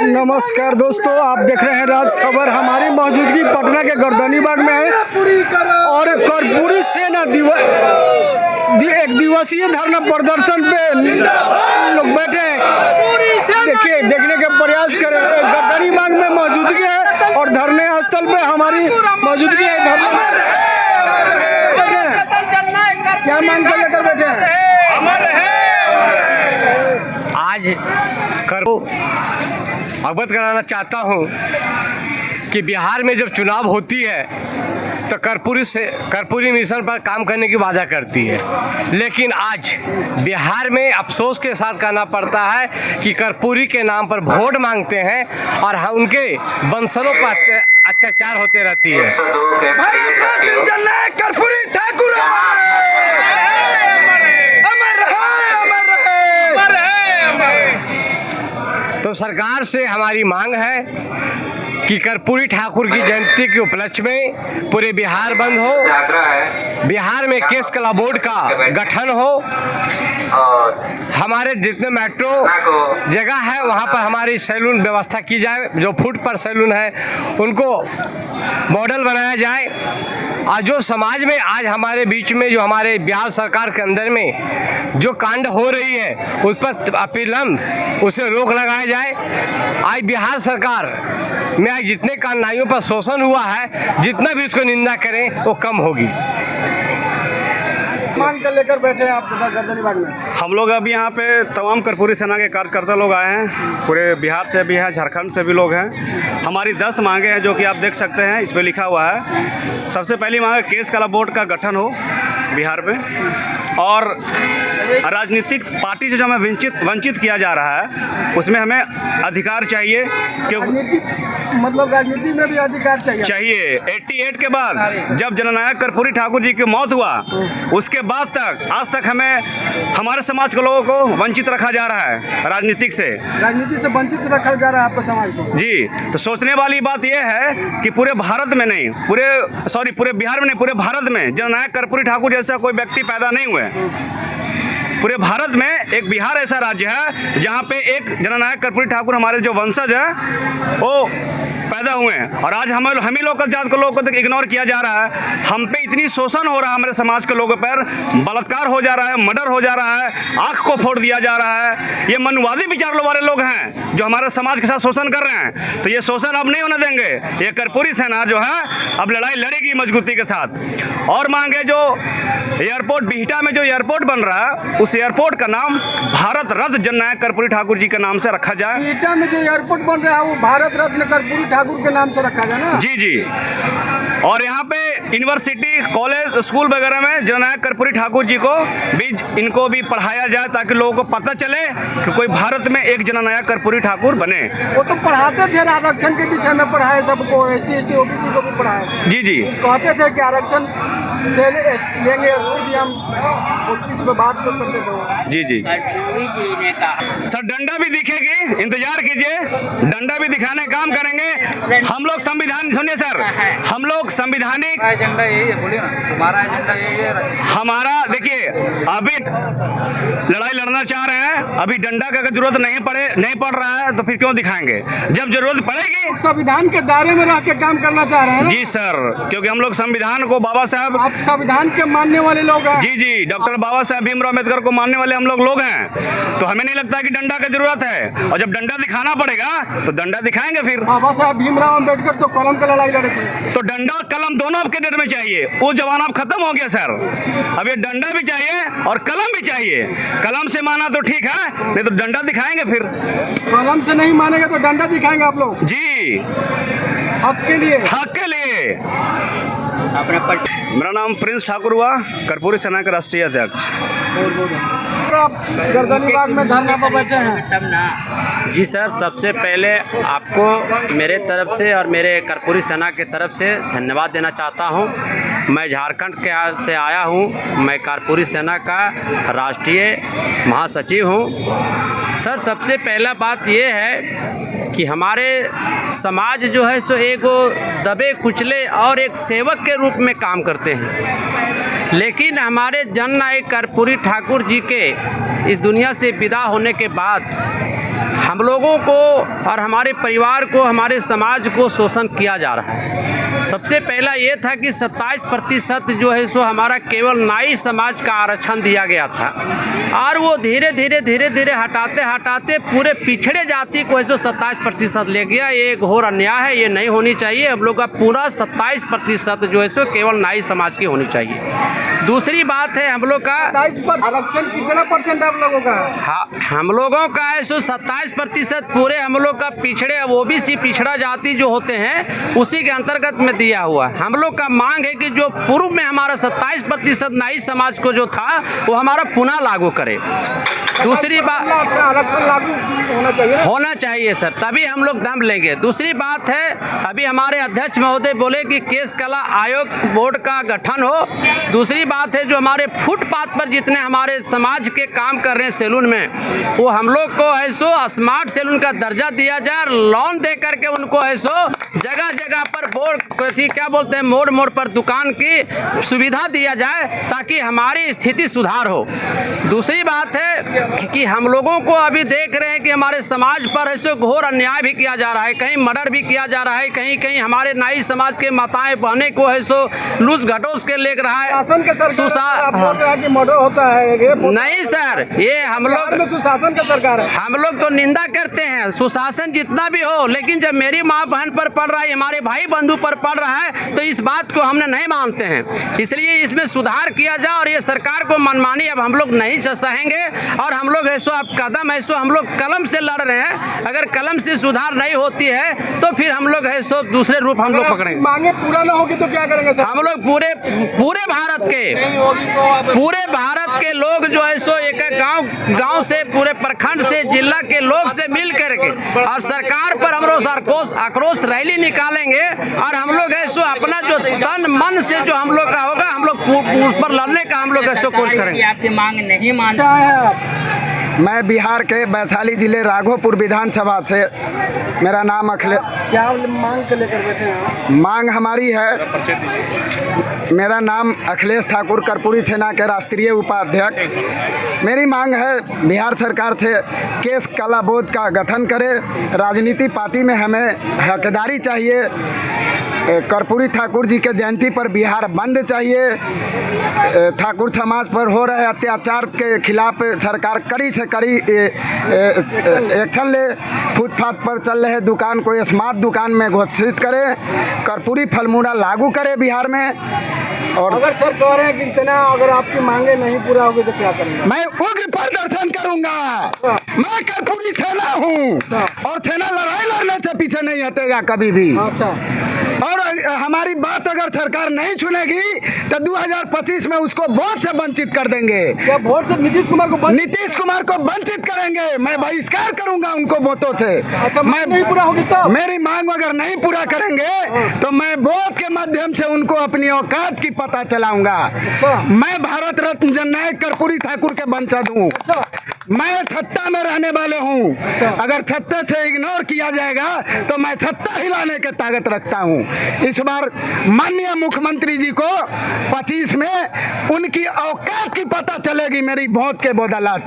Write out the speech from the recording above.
नमस्कार दोस्तों, आप देख रहे हैं राज खबर। हमारी मौजूदगी पटना के गर्दनी बाग में है और कर्पूरी सेना एक दिवसीय धरना प्रदर्शन पे लोग बैठे हैं। देखिए, देखने का प्रयास करें। गर्दनी बाग में मौजूदगी है और धरने स्थल पे हमारी मौजूदगी है। क्या मांग कर लेकर बैठे हैं? आज करो अवगत कराना चाहता हूँ कि बिहार में जब चुनाव होती है तो कर्पूरी मिशन पर काम करने की वादा करती है, लेकिन आज बिहार में अफसोस के साथ कहना पड़ता है कि कर्पूरी के नाम पर वोट मांगते हैं और उनके वंशजों पर अत्याचार होते रहती है। भारत रत्न जननायक कर्पूरी ठाकुर अमर रहे। तो सरकार से हमारी मांग है कि कर्पूरी ठाकुर की जयंती के उपलक्ष्य में पूरे बिहार बंद हो, बिहार में केस कला बोर्ड का गठन हो, हमारे जितने मेट्रो जगह है वहाँ पर हमारी सैलून व्यवस्था की जाए, जो फुट पर सैलून है उनको मॉडल बनाया जाए। और जो समाज में आज हमारे बीच में जो हमारे बिहार सरकार के अंदर में जो कांड हो रही है उस पर अविलंब उसे रोक लगाया जाए। आज बिहार सरकार में आज जितने कानूनियों पर शोषण हुआ है, जितना भी उसको निंदा करें वो कम होगी। मांग कर लेकर बैठे हैं आप गर्दनी बाग में। हम लोग अभी यहाँ पे तमाम कर्पूरी सेना के कार्यकर्ता लोग आए हैं, पूरे बिहार से भी है, झारखंड से भी लोग हैं। हमारी 10 मांगे हैं जो कि आप देख सकते हैं, इस पर लिखा हुआ है। सबसे पहली मांग है केस कला बोर्ड का गठन हो बिहार में, और राजनीतिक पार्टी से जो हमें वंचित किया जा रहा है उसमें हमें अधिकार चाहिए। क्योंकि मतलब राजनीति में भी अधिकार चाहिए। 88 के बाद जब जननायक कर्पूरी ठाकुर जी की मौत हुआ उसके बाद तक आज तक हमें हमारे समाज के लोगों को वंचित रखा जा रहा है, राजनीति से वंचित रखा जा रहा है आपके समाज को। जी, तो सोचने वाली बात यह है कि पूरे भारत में नहीं, पूरे बिहार में नहीं, पूरे भारत में जननायक कर्पूरी ठाकुर जैसा कोई व्यक्ति पैदा नहीं हुए। पूरे भारत में एक बिहार ऐसा राज्य है जहाँ पे एक जननायक कर्पूरी ठाकुर हमारे जो वंशज है वो पैदा हुए हैं, और आज हम ही लोकल जात के लोगों को इग्नोर किया जा रहा है। हम पे इतनी शोषण हो रहा है, हमारे समाज के लोगों पर बलात्कार हो जा रहा है, मर्डर हो जा रहा है, आँख को फोड़ दिया जा रहा है। ये मनुवादी विचार वाले लोग हैं जो हमारे समाज के साथ शोषण कर रहे हैं, तो ये शोषण अब नहीं होने देंगे। ये कर्पूरी सेना जो है अब लड़ाई लड़ेगी मजबूती के साथ। और मांगे जो एयरपोर्ट बिहटा में जो एयरपोर्ट बन रहा है उस एयरपोर्ट का नाम भारत रत्न जननायक कर्पूरी ठाकुर जी के नाम से रखा जाए। बिहटा में जो एयरपोर्ट बन रहा है वो भारत रत्न कर्पूरी ठाकुर के नाम से रखा जाए ना। जी। और यहाँ पे यूनिवर्सिटी, कॉलेज, स्कूल वगैरह में जननायक कर्पूरी ठाकुर जी को भी इनको भी पढ़ाया जाए ताकि लोगों को पता चले कि कोई भारत में एक जननायक कर्पूरी ठाकुर बने। वो तो पढ़ाते थे, आरक्षण के विषय में पढ़ाए सबको, ST ST OBC को भी पढ़ाए। जी कहते थे कि आरक्षण से लेंगे, हम इस पर बात करते थे। जी। सर डंडा भी दिखेगी, इंतजार कीजिए, डंडा भी दिखाने काम करेंगे हम लोग। संविधान सुनिए सर, हम लोग संविधानिक एजेंडा यही है, बोलिए ना तुम्हारा एजेंडा यही है। हमारा देखिए, अभी लड़ाई लड़ना चाह रहे हैं, अभी डंडा का अगर जरूरत नहीं पड़ रहा है तो फिर क्यों दिखाएंगे? जब जरूरत पड़ेगी संविधान के दायरे में रह के काम करना चाह रहे हैं। जी सर, क्योंकि हम लोग संविधान को, बाबा साहब, आप संविधान के मानने वाले लोग हैं। जी, डॉक्टर बाबा साहब भीमराव अम्बेडकर को मानने वाले हम लोग हैं, तो हमें नहीं लगता कि डंडा की जरूरत है। और जब डंडा दिखाना पड़ेगा तो डंडा दिखाएंगे। फिर बाबा साहब भीमराव अम्बेडकर तो कलम की लड़ाई लड़े थे, तो डंडा और कलम दोनों आपके डेट में चाहिए। वो जमाना अब खत्म हो गया सर, अब ये डंडा भी चाहिए और कलम भी चाहिए। कलम से माना तो ठीक है, नहीं तो डंडा दिखाएंगे। फिर कलम से नहीं मानेगा तो डंडा दिखाएंगे आप लोग। जी, हक के लिए। मेरा नाम प्रिंस ठाकुर हुआ, कर्पूरी सेना के राष्ट्रीय अध्यक्ष। गर्दनी बाग में धरना पर बैठे हैं। जी सर, सबसे पहले आपको मेरे तरफ से और मेरे कर्पूरी सेना की तरफ से धन्यवाद देना चाहता हूं। मैं झारखंड से आया हूं, मैं कर्पूरी सेना का राष्ट्रीय महासचिव हूं। सर, सबसे पहला बात ये है कि हमारे समाज जो है सो एक दबे कुचले और एक सेवक के रूप में काम करते हैं। लेकिन हमारे जननायक कर्पूरी ठाकुर जी के इस दुनिया से विदा होने के बाद हम लोगों को और हमारे परिवार को, हमारे समाज को शोषण किया जा रहा है। सबसे पहला ये था कि 27% जो है सो हमारा केवल नाई समाज का आरक्षण दिया गया था, और वो धीरे धीरे हटाते पूरे पिछड़े जाति को है सो 27% ले गया। ये एक घोर अन्याय है, ये नहीं होनी चाहिए। हम लोग का पूरा 27% जो है सो केवल नाई समाज की होनी चाहिए। दूसरी बात है, हम लोग का आरक्षण कितना परसेंट आप लोगों का है? हाँ, हम लोगों का है सो 27% पूरे हम लोग का पिछड़े ओबीसी पिछड़ा जाति जो होते हैं उसी के अंतर्गत में दिया हुआ। हम लोग का मांग है कि जो पूर्व में हमारा 27% नाई समाज को जो था वो हमारा पुनः लागू करे। दूसरी बात, आरक्षण लागू होना चाहिए सर, तभी हम लोग दम लेंगे। दूसरी बात है, अभी हमारे अध्यक्ष महोदय बोले कि केस कला आयोग बोर्ड का गठन हो। दूसरी बात है, जो हमारे फुटपाथ पर जितने हमारे समाज के काम कर रहे हैं सैलून में, वो हम लोग को है सो स्मार्ट सैलून का दर्जा दिया जाए, लोन दे करके उनको है सो जगह जगह पर बोर्ड क्या बोलते हैं, मोड़ पर दुकान की सुविधा दिया जाए ताकि हमारी स्थिति सुधार हो। दूसरी बात है कि हम लोगों को अभी देख रहे हैं कि हमारे समाज पर ऐसे घोर अन्याय भी किया जा रहा है, कहीं मर्डर भी किया जा रहा है, कहीं कहीं हमारे नाई समाज के माताएं बहने को है सो लूज घटोस के ले रहा है। शासन के सरकार की मर्डर होता है नहीं सर, ये हम लोग सुशासन का सरकार है। हम लोग तो निंदा करते हैं, सुशासन जितना भी हो, लेकिन जब मेरी माँ बहन पर पड़ रहा है, हमारे भाई बंधु पर पड़ रहा है, तो इस बात को हमने नहीं मानते हैं। इसलिए इसमें सुधार किया जाए और ये सरकार को मनमानी अब हम लोग नहीं सहेंगे। और हम लोग ऐसो अब कदम ऐसो हम लोग कलम से लड़ रहे हैं। अगर कलम से सुधार नहीं होती है तो फिर हम लोग ऐसो दूसरे रूप हम लोग पकड़ेंगे। मांगे पूरा ना होगी तो क्या करेंगे सर? हम लोग पूरे भारत के लोग जो है सो एक गांव से, पूरे प्रखंड से, जिला के लोग से मिल करके और सरकार पर हम लोग आक्रोश रैली निकालेंगे। और हम लोग ऐसो अपना जो तन मन से जो हम लोग का होगा, हम लोग उस पर लड़ने का हम लोग ऐसो कोशिश करेंगे। आपकी मांग नहीं मानता है। मैं बिहार के वैशाली जिले राघोपुर विधानसभा से, मेरा नाम अखिलेश। क्या मांग के लेकर बैठे हैं? मांग हमारी है, मेरा नाम अखिलेश ठाकुर, कर्पूरी सेना के राष्ट्रीय उपाध्यक्ष। मेरी मांग है बिहार सरकार से केस कला बोर्ड का गठन करे। राजनीति पार्टी में हमें हकदारी चाहिए। कर्पूरी ठाकुर जी के जयंती पर बिहार बंद चाहिए। ठाकुर समाज पर हो रहे अत्याचार के खिलाफ सरकार कड़ी से कड़ी एक्शन ले। फुटपाथ पर चल रहे दुकान को स्मार्ट दुकान में घोषित करे। कर्पूरी फलमूड़ा लागू करे बिहार में। और अगर सर कह रहे हैं कि इतना अगर आपकी मांगे नहीं पूरा होगी तो क्या करेंगे? मैं उग्र प्रदर्शन करूंगा। मैं कर्पूरी सेना हूँ और सेना लड़ाई लड़ने से पीछे नहीं हटेगा कभी भी। और हमारी बात अगर सरकार नहीं सुनेगी तो 2025 में उसको वोट से वंचित कर देंगे। क्या वोट से नीतीश कुमार को वंचित करेंगे। मैं बहिष्कार करूंगा उनको वोटों से। अच्छा, मैं नहीं पूरा होगी तो मेरी मांग अगर नहीं पूरा करेंगे तो मैं वोट के माध्यम से उनको अपनी औकात की पता चलाऊंगा। मैं भारत रत्न जननायक कर्पूरी ठाकुर के वंशज हूँ। मैं सत्ता में रहने वाले हूँ। अगर सत्ता से इग्नोर किया जाएगा तो मैं सत्ता हिलाने की ताकत रखता हूँ। इस बार माननीय मुख्यमंत्री जी को 25 में उनकी औकात की पता चलेगी मेरी वोट के बदौलत।